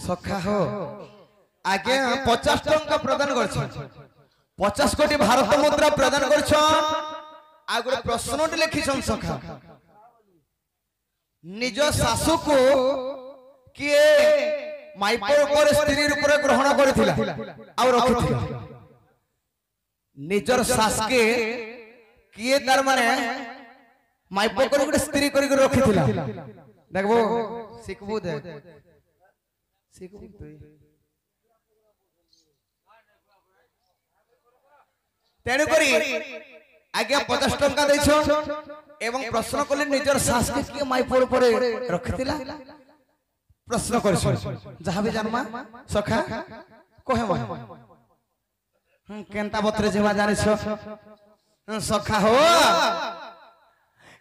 सखा हो आगे 50 टंका प्रदान कर 50 कोटी भारत मुद्रा प्रदान कर गोटे प्रश्न लिखी सखा निज सासु को किए माइपर पर स्त्री रूप ग्रहण करथिला आ रखिथिला निजर सास के किए तार माने माइपर कर गोटे स्त्री कर रखिथिला देखबो सिखबो दे सिखबो तू तेणु करी आगे 50 टंका दैछो एवं प्रश्न कले निजर सास के किए माइपर पर रखिथिला प्रश्न करछो जहा भी जन्मा सखा कोहे म केनता बत्रे जेवा जानिछो सखा हो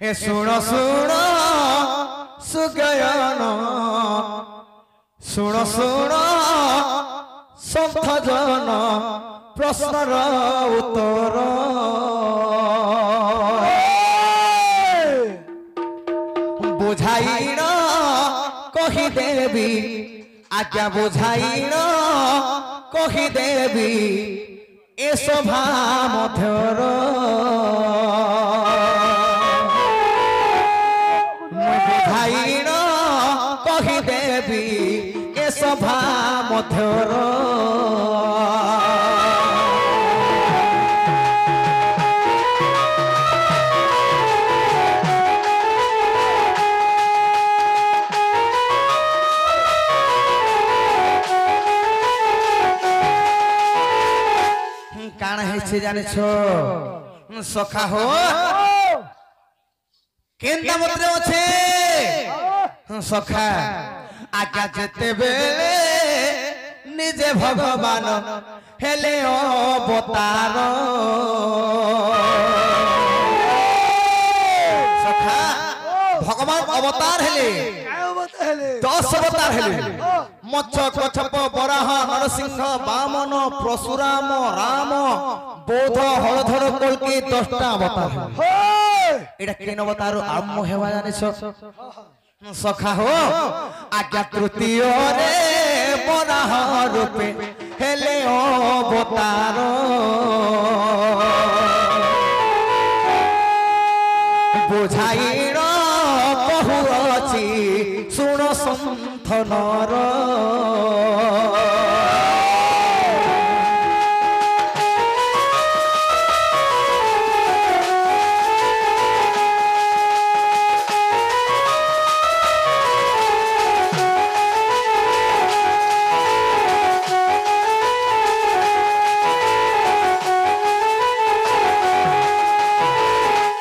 ए सुनो सुनो सुगयन सुनो सुनो संत जन प्रश्नर उत्तर बुझाइन कही देवी आज्ञा बुझाइन कही देवी ए सभा मध्यर बुझाइन कही देवी ए सभा मध्यर कान है जाने सखा हो केंदा मत्रे अच्छे सखा आज्ञा जेते बेले निजे भगवान हेले अवतार सखा भगवान अवतार हेले 10 अवतार हेले मच्छ कच्छप बराह नरसिंह वामन परशुराम राम बौद्ध हलधर कल्कि 10टा अवतार एटा केन अवतार आरंभ हेवा जानिछो सखा हो आज्ञा तृतीय रे बराह रूपे हेले अवतार बुझाइर बहुअछि सुन संथनर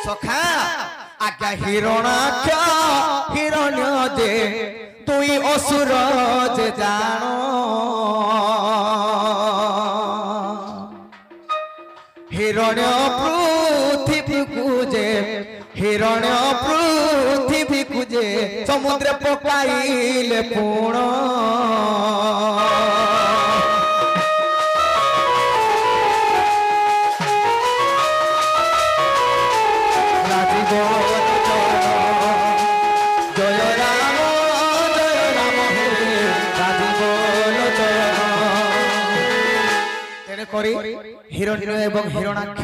सखा आज्ञा हिरणाक्ष हिरण्य दे तुई असुर जे जानो हिरण्य पृथ्वी कुजे हिरण्य पृथ्वी कुजे समुद्र पकाइले पूर्ण हिरण्य एवं हिरणाक्ष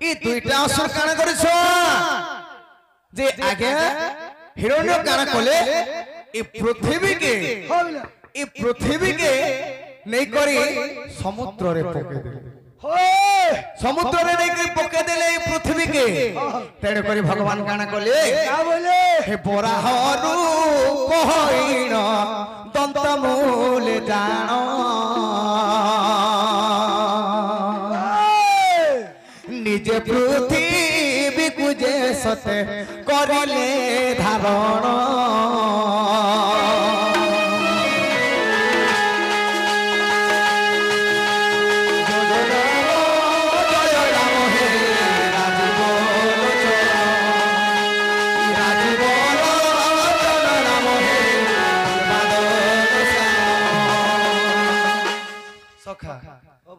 ई दुईटा असुर काना करछो जे आगे हिरण्य काना कोले ई पृथ्वी के नै करी समुद्र रे पके देले समुद्र रे नै करी पके देले ई पृथ्वी के तेरे करी भगवान काना कोले का बोले हे बराह रूप होइण दंत मूल जानो निजे पृथ्वी कुजे सते करिले धारण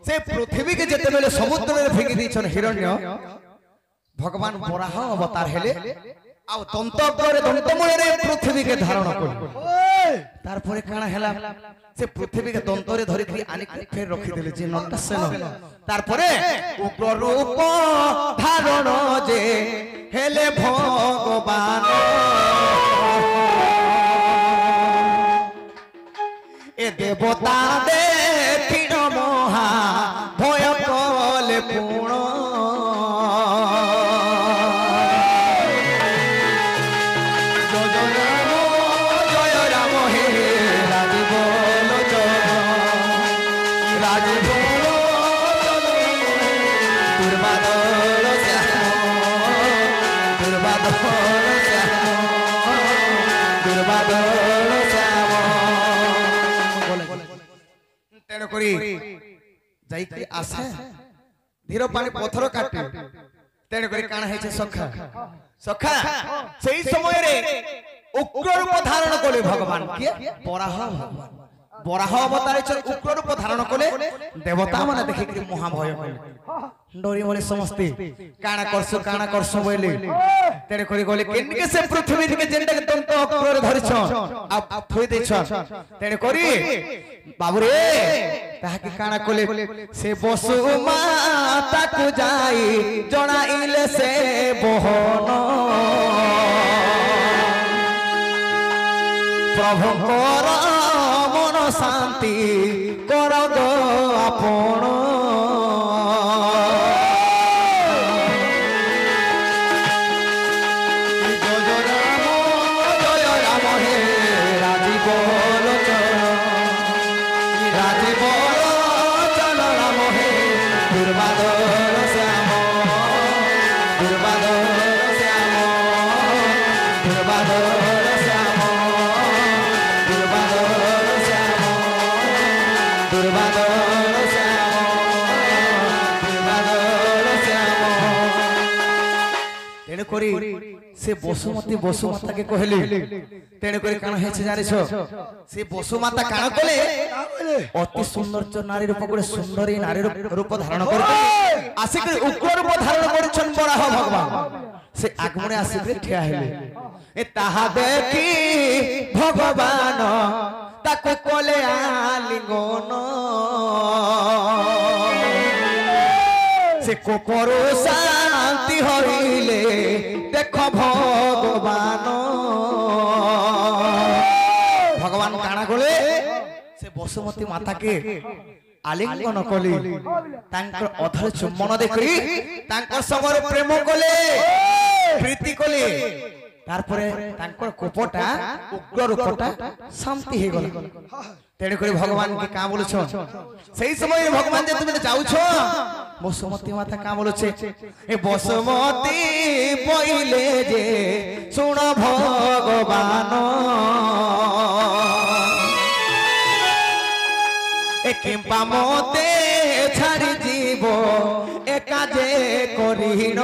से पृथ्वी के जेते बेले समुद्र में फेंकी दी छन हिरण्य भगवान बराह अवतार हेले ଆଉ ଦନ୍ତ ଅଗ୍ରରେ ଦନ୍ତ ମୂଳରେ ପୃଥିବୀ କେ ଧାରଣ କଲେ ତାରପରେ କାଣା ହେଲା ସେ ପୃଥିବୀ କେ ଦନ୍ତରେ ଧରିକି ଆନିକି ଫେର ରଖିଦେଲେ ଯେ ନଟାସେନ ତାରପରେ ଉଗ୍ର ରୂପ ଧାରଣ ଯେ ହେଲେ ଭଗବାନ ए देवता देखिन महा भय कले पूर्ण जय राम हे राजी बोलो राजी बोलो दुर्बादल तेणु करी जाइके आसे धीर पानी पत्थर काटे तेणु करी काना हेचे सखा सखा सेही समय रे उग्र रूप धारण कले भगवान किए बराह भगवान बराह अवतार उग्र रूप धारण कले देवता माने देखि कि महाभय कले डोरी बोले समस्ते काना करसु बोले तेरे करी गले केनके से पृथ्वी के जेंडा के दंत अग्र धरिछ आप थोई देछ तेरे करी बाबू रे ताहा कि काना कले से बसु माता को जाई जणाइले से बहन प्रभु कर मन शांति कर गो आपण से बसुमती बसुमाता के कहले तेने करे काना हेछ जानिछो से बसुमाता काना कले अति सुंदर नारी रूप करे सुंदरी नारी रूप धारण करके आसिक उग्र रूप धारण करछन बराह भगवान से आगमने आसिक ठिया हेले ए ताहा देखि भगवान ताको कले आलिंगन से कोपरो शांति हरिले देख भगवान भगवान काना गले से बसुमती माता के आलिंगन कले तांकर अधर चुम्बन देखि तांकर संगरे प्रेम कले प्रीति कले तारपरे तांकर कोपटा उग्र रूपटा शांति हे गला तेरे करे भगवान के का बोलछ सही समय भगवान जे तुम जाउछ बसुमती माता का बोलछ ए बसुमती पहिले जे सुन भगवान ए किंपा मते छाड़ी जीव एका जे करिन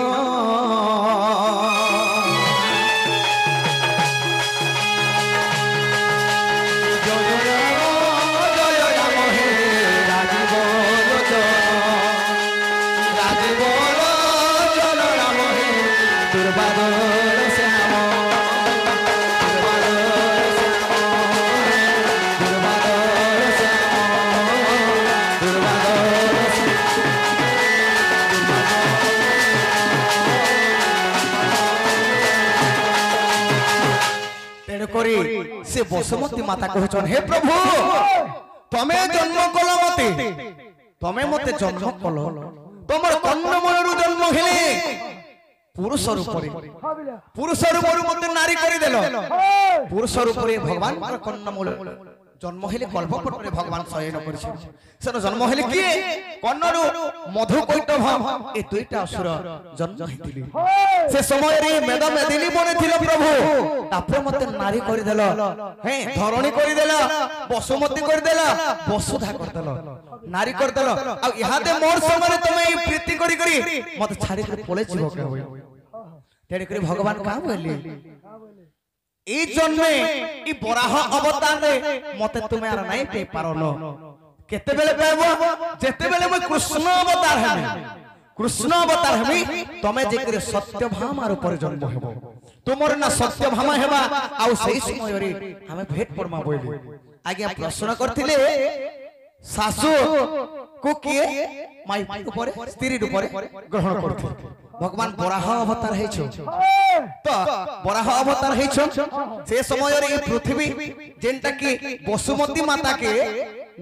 से बसुमती माता कहछन हे प्रभु तमे जन्म कल मते तमे मते जन्म कल तमर कन्नमयरु जन्म हेले पुरुष रूपरे मते नारी करि देलो पुरुष रूपरे भगवान कन्नमूल जन्म हेले कल्पपटरे भगवान शयन करछे सेन जन्म हेले की कन्नरु मधु कैटभ ए दुईटा असुर जन्म हेतिले से समय रे मेद मेदिनी बने थिले प्रभु तापर मते नारी करि देलो हे धरणी करि देलो बसुमती करि देलो वसुधा कर देलो नारी कर देलो आ इहाते मोर समय तमे प्रीति करि करि मते छाड़ी के पळे जीव के होय तेरे करी भगवान का बोली ई जन्मे ई बराह अवतार रे मते तुमे आर नाही पे पारलो केते बेले पाबो जेते बेले म कृष्ण अवतार हेमे कृष्ण अवतार हेबी तमे जेकरे सत्यभामा ऊपर जन्म हेबो तुमर ना सत्यभामा हेबा आ सही समय रे हमें भेट परमा बोली आज्ञा प्रश्न करथिले सासु को किए माई ऊपर स्त्री ऊपर ग्रहण करथि भगवान बराह अवतार हेछो तो बराह अवतार हेछो से समय रे पृथ्वी जेंटा की वसुमती माता के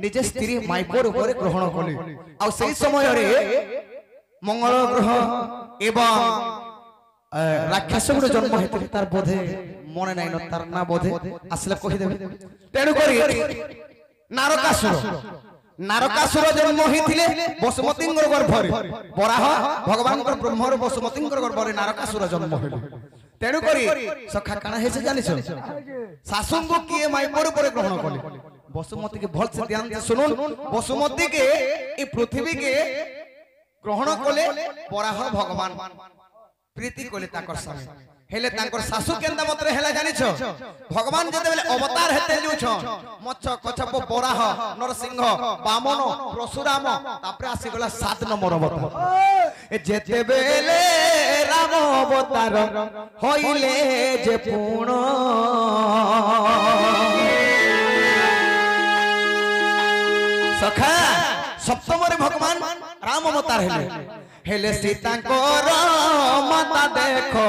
निजे स्त्री माई ऊपर ग्रहण कले आ सही समय रे मंगल ग्रह एवं राक्षस गुड़ जन्म हेतु तार बोधे मने नाइन तार ना बोधे आसले कहि देबे तेनु करी नारकासुर जन्म होइथिले वसुमती गर्भरे बराह भगवान ब्रह्मर वसुमती गर्भरे नारकासुर जन्म होइले तेनु करी सखा काना हेसे जानिछो सासुंगु किए माइपर ऊपर ग्रहण कले वसुमती के भल से ध्यान से सुनुन वसुमती के ई पृथ्वी के ग्रहण कले बराह भगवान प्रीति कले ताकर सामने हेले ताकर सासु केंदा मतरे हेला जानिछो भगवान जते बेले अवतार हेते लिउछो मच्छ कच्छप बराह नरसिंह वामन परशुराम तापरे आसी गला 7 नंबर अवतार ए जेते बेले राम अवतार होइले जे पूर्ण सखा सप्तम रे भगवान राम अवतार हेले सीता को माता देखो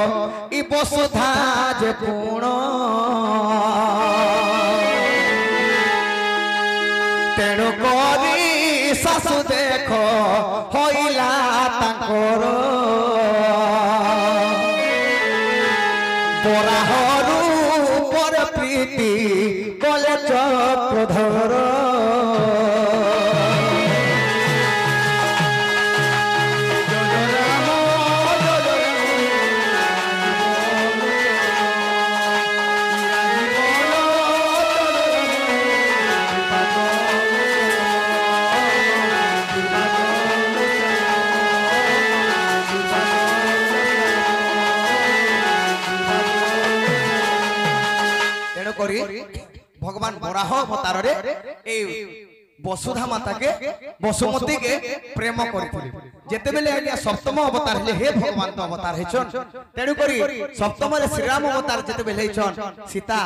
ई वसुधा जे पूर्ण तेणु करी सासु देखो होइला तांकर बराहरु पर प्रीति कले चक्रधर भगवान बराह अवतार रे ए वसुधा माता के वसुमती के प्रेम करथिले जेते बेले आलिया सप्तम अवतार हे हे भगवान तो अवतार हेछन तेनु करी सप्तम रे श्री राम अवतार जेते बेले हेछन सीता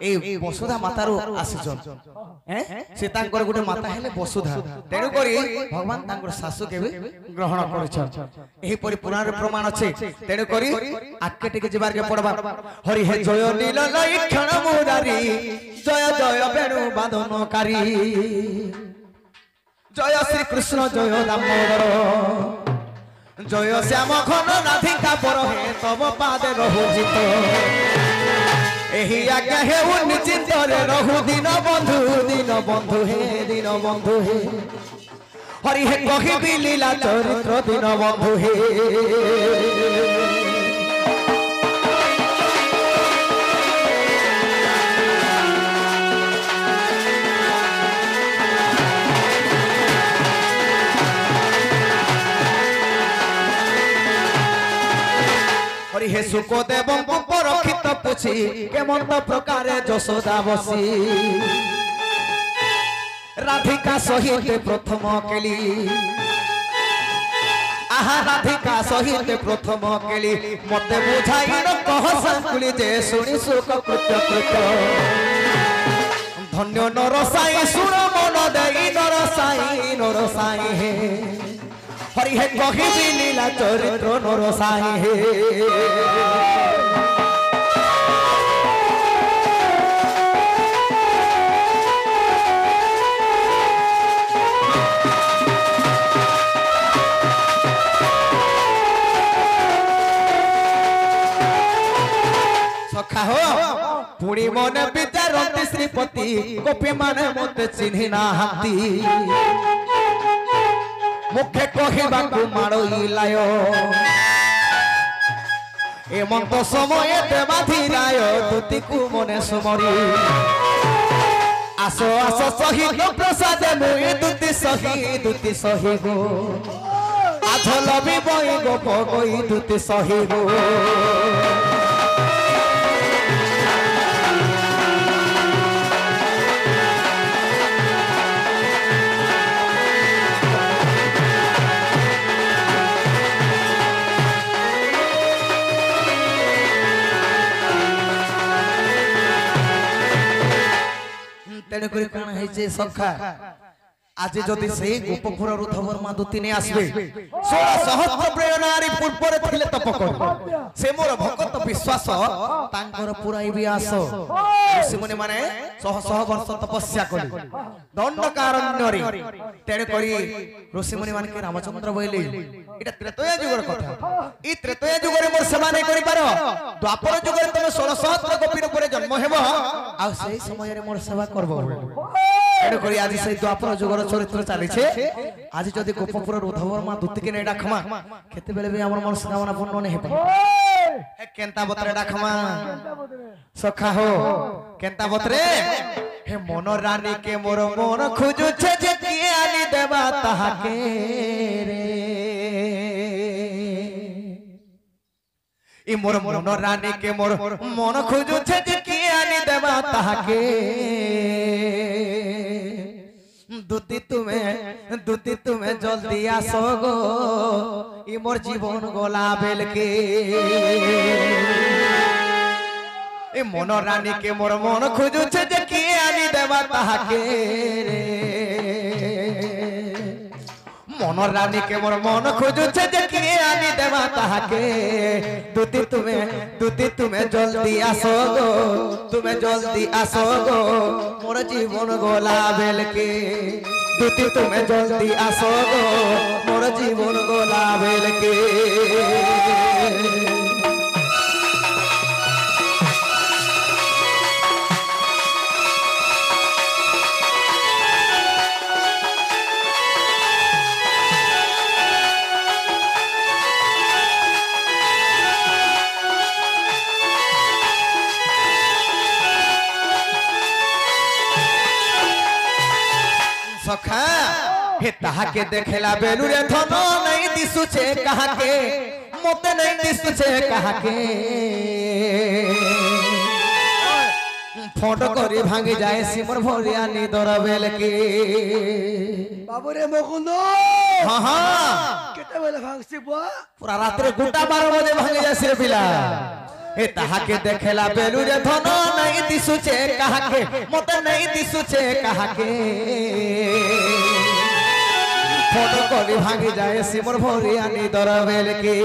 ए वसुधा माता रो आसीछन हैं सीता कर गुटे माता हेले वसुधा तेनु करी भगवान तांकर सासु के भी ग्रहण करछन एही परि पुराण रे प्रमाण अछि तेनु करी आके टिके जिबार के पड़बा हरि हे जय नील लक्षण मुरारी जय जय वेणु बादनकारी जय श्री कृष्ण जय दामोदर जय श्याम घन राधिका पर हे तब पादे रहु जित एही आज्ञा हे निश्चिंत रे रहु दिन बंधु हे हरि हे कहि लीला चरित्र दिन बंधु हे हे सुखदेव परखित पुछि केमंत प्रकार यशोदा बसी राधिका सहित प्रथम केली आहा राधिका सहित प्रथम केली मते बुझाई न कह संकुली जे सुनी सुख कृत्य कृत्य धन्य नरसाई सुर मन देई नरसाई हे हरि हे कहि लीला चरित्र नरसाई हे सखा हो पुणी मन विचारती श्रीपति गोपी माने मते चिन्हि नाहंती मुखे कहिबाकु माड़ोइलाय एमंत समय देवाधीराय तुतिकु मने सुमरी आसो आसो सहित प्रसाद मुई दुति सही गो आधल भी बई गोप गई दुति सही गो तेणुक कौन है सखा आज जदि से गोपपुर रुधवर्मा दूती ने आसबे 16 सहस्र प्रेरणारी पूर्व थिले तपक से मोर भक्त विश्वास तांकर पुराई भी आस ऋषि मुनि माने शह शह वर्ष तपस्या कले दंडकारण्य तेणु करी ऋषि मुनि मान के रामचंद्र बोले एटा त्रेतया युगर कथा ई त्रेतया युगर मोर सेवा नै करि पारो द्वापर युगर तुम 16 सहस्र गोपीर ऊपर जन्म हेबो आ सेही समय रे मोर सेवा करबो तेणु करी आज से द्वापर युगर चरित्र चली आज जदि गोपपुर रुधवर्मा दूती के नहीं डाकमा केते बेले भी हमर मनोकामना पूर्ण नहीं हे केंता बतरे डाकमा सखा हो केंता बतरे हे मन रानी के मोर मन खोजु छे जे किए आनी देबा ताहाके रे ई मोर मन रानी के मोर मन खोजु छे जे किए आनी देबा ताहाके दूती तुम्हें जल्दी आसो गो ई मोर जीवन गोला बेल के ए मन रानी के मोर मन खोजु छे जे किए आनी देबा ताहाके रे मन रानी के मोर मन खोजु छे जे किए आनी देबा ताहाके दूती तुम्हें जल्दी आसो गो तुम्हें जल्दी आसो गो मोर जीवन गोला बेल के दूती तुम्हें जल्दी आसो गो मोर जीवन गोला बेल के सखा हे ताहा के देखेला बेलू रे धनो नहीं दिसु छे कहा के मोते नहीं दिसु छे कहा के फोटो करी भांगी जाए सिमर भरिया निदर बेल के बाबू रे मुकुंदो हां हां केते बेले भांगसी बुआ पूरा रात रे गुटा 12 बजे भांगी जाए सिर पिला ए ताहा के देखेला बेलू रे धनो नहीं दिसु छे कहा के मोते नहीं दिसु छे कहा के फोटो करी भांगी जाए सिमर भरिया निदर बेल के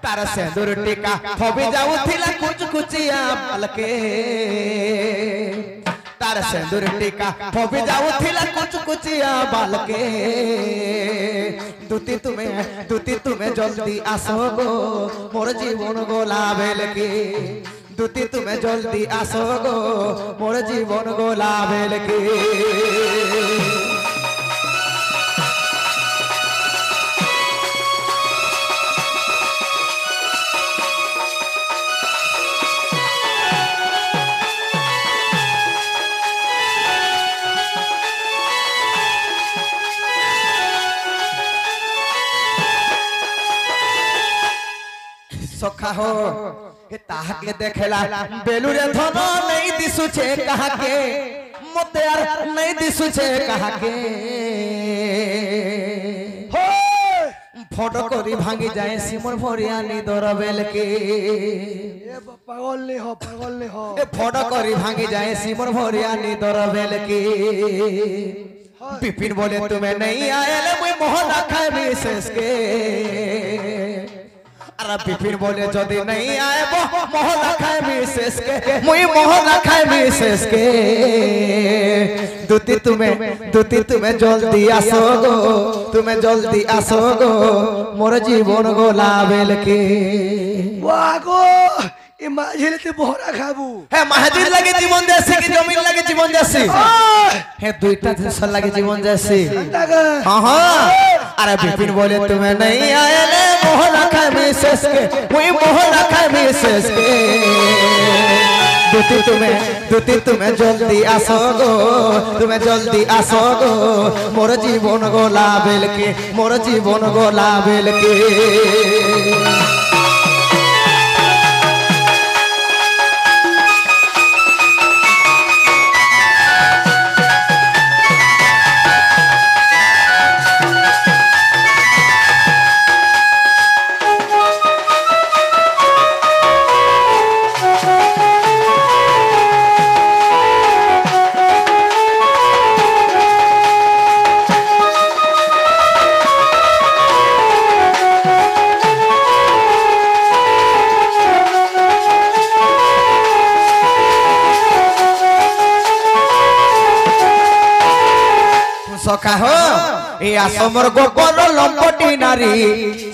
तार सिंदूर टीका फबी जाउथिला कुछ कुचिया बालके तार सिंदूर टीका फबी जाउथिला कुछ कुचिया बालके दूती तुम्हें जल्दी आसो गो मोर जीवन गोला बेल के दूती तुम्हें जल्दी आसो गो मोर जीवन गोला बेल के सखा हो हे ताहा के देखेला बेलू रे धनो नहीं दिसु छे कहा के मोते यार नहीं दिसु छे कहा के हो फोटो करी भांगी जाए सिमर भरिया निदर बेल के ए पागल ने हो ए फोटो करी भांगी जाए सिमर भरिया निदर बेल के बिपिन बोले तुम्हें नहीं आयल मुई मोहन खाए विशेष के अरे बिपिन बोले जदि नहीं आए मोहन खाए विशेष के मुई मोहन खाए विशेष के दूती तुम्हें जल्दी आसो गो तुम्हें जल्दी आसो गो मोर जीवन गोला बेल के वाह गो ए माझिले ते बोहरा खाबू हे महाजीर लगे जीवन जैसे की जमीन लगे जीवन जैसे हे दुईटा देश लगे जीवन जैसे हां हां अरे बिपिन बोले तुम्हें नहीं आए ले मोहन खाए विशेष के वही मोहन खाए विशेष के दूती तुम्हें जल्दी आसो गो तुम्हें जल्दी आसो गो मोर जीवन गोला बेल के मोर जीवन गोला बेल के সখা হো এই আসমর গোপন লম্পটি নারী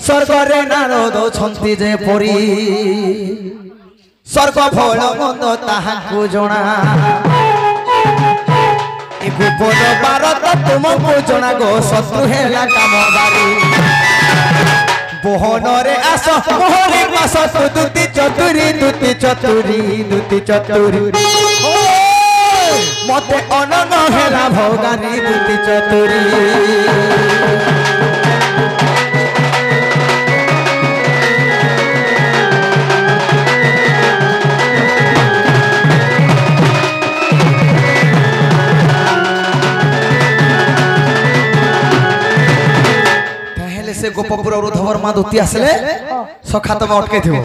স্বর্গরে নারদ ছন্তি যে পরি স্বর্গ ফল মন্দ তাহাকু জনা এ গোপন বারত তুমকু জনা গো শত্রু হেলা কাম বারি বহনরে আস মোহরে পাস দুতি চতুরি মতে অনন হেলা ভোগানি দুতি চতুরি তাহলে সে গোপপুর ধবর মা দুতি আসলে সখা তুমি অটকে থিব